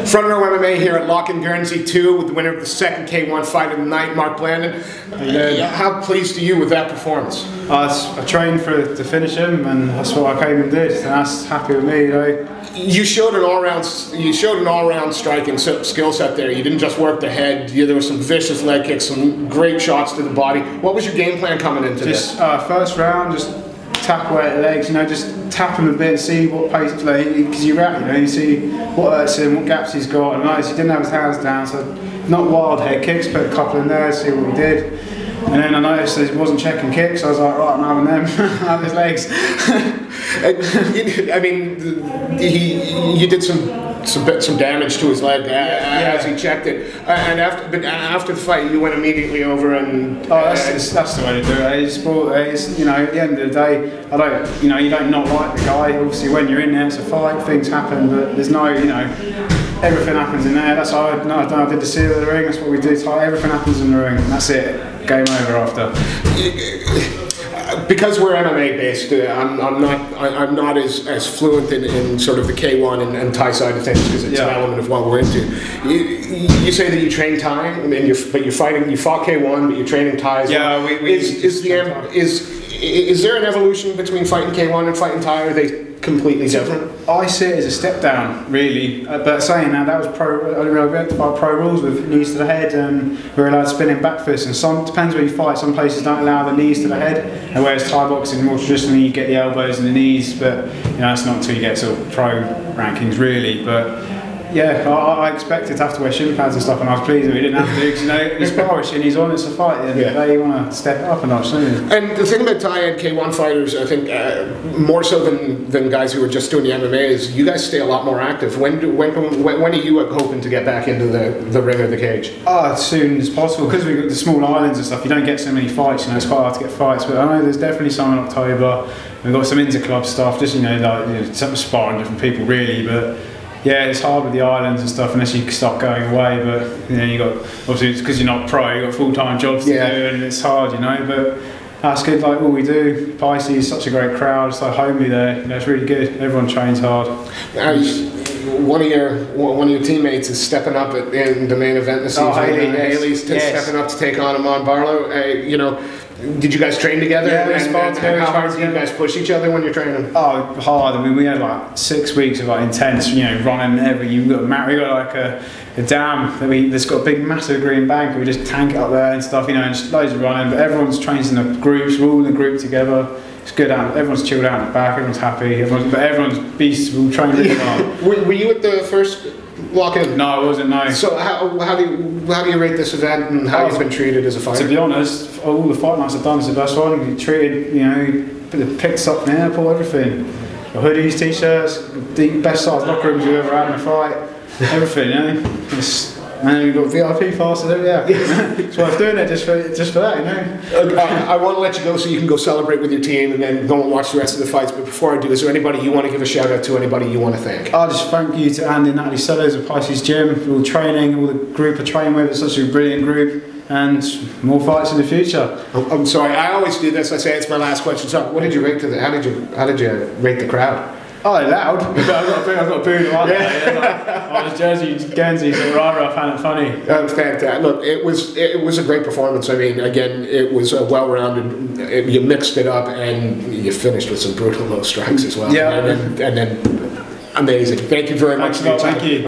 Front Row MMA here at Lock In Guernsey 2 with the winner of the second K1 fight of the night, Mark Blandin. How pleased are you with that performance? I trained to finish him, and that's what I came and did, and that's happy with me, you know. You showed an all-round striking skill set there. You didn't just work the head. There were some vicious leg kicks, some great shots to the body. What was your game plan coming into this? First round, just tap away at the legs, you know, just tap him a bit and see what pace, because you know, you see what hurts him, what gaps he's got, and notice he didn't have his hands down, so not wild head kicks, put a couple in there, see what he did. And then I noticed that he wasn't checking kicks, so I was like, right, I'm having them, have his legs. I mean, you did some damage to his leg as he checked it. And after the fight, you went immediately over and. That's the way to do it. It's, you know, at the end of the day, you don't not like the guy. Obviously, when you're in there, it's a fight, things happen, but there's no, you know, everything happens in there. That's how I did the seal of the ring. That's what we do. Everything happens in the ring. That's it. Game over after. Because we're MMA based, I'm not as fluent in sort of the K1 and Thai side of things, because it's an element of what we're into. You say that you train Thai, and you fought K1, but you're training Thai as well. Is there an evolution between fighting K1 and fighting Thai? Or are they completely different? I see it as a step down, really. But saying that, that was we had to fight pro rules with knees to the head, and we're allowed spinning back fists. And some depends where you fight. Some places don't allow the knees to the head, and whereas Thai boxing more traditionally you get the elbows and the knees. But you know, that's not until you get sort of pro rankings, really. But yeah, I expected to have to wear shin pads and stuff, and I was pleased that we didn't have to, because you know, it's sparring, he's on, it's a fight, and they want to step it up a notch, don't you? And the thing about Thai and K1 fighters, I think, more so than guys who are just doing the MMA, is you guys stay a lot more active. When are you hoping to get back into the ring or the cage? As soon as possible, because we've got the small islands and stuff, you don't get so many fights, you know, it's quite hard to get fights, but I know there's definitely some in October. We've got some inter-club stuff, just, you know, like, some sparring different people, really, but yeah, it's hard with the islands and stuff unless you start going away, but you know, you got, obviously it's because you're not pro, you've got full-time jobs to do, and it's hard, you know, but that's good. Like what we do, Pisces is such a great crowd, it's like homely there, you know, it's really good, everyone trains hard. One of your teammates is stepping up in the main event this season. Haley's stepping up to take on Amon Barlow. You know, did you guys train together? Yeah, we sparred together. How hard do you guys push each other when you're training? Oh, hard. I mean, we had like 6 weeks of like intense, you know, running we got like a dam that's got a big massive green bank, and we just tank it up there and stuff, you know, and just loads of running, but everyone's trained in the groups, we're all in a group together. It's good out, everyone's chilled out in the back, everyone's happy, but everyone's beasts, we all train really hard. Were you at the first lock-in? No, I wasn't, no. So how do you rate this event, and how you've been treated as a fighter? To be honest, all the fight nights I've done is the best one. You treated, you know, picked up from the airport, everything. The hoodies, t-shirts, the best size locker rooms you've ever had in a fight, everything, you know. And we've got VIP passes, yeah. It's worth doing it just for that, you know. I want to let you go so you can go celebrate with your team and then go and watch the rest of the fights. But before I do, is there anybody you want to give a shout out to? Anybody you want to thank? I'll just thank you to Andy and Natalie Sellers of Pisces Gym for all the training, all the group I train with. It's such a brilliant group, and more fights in the future. I'm sorry, I always do this. I say it's my last question. So, what did you rate to the? How did you rate the crowd? Oh, loud. I've got booed a lot. I was Jersey, Guernsey, so I found it funny. Fantastic. Look, it was a great performance. I mean, again, it was well-rounded. You mixed it up, and you finished with some brutal low strikes as well. Yeah. And then amazing. Thank you very much for your time. Thank you.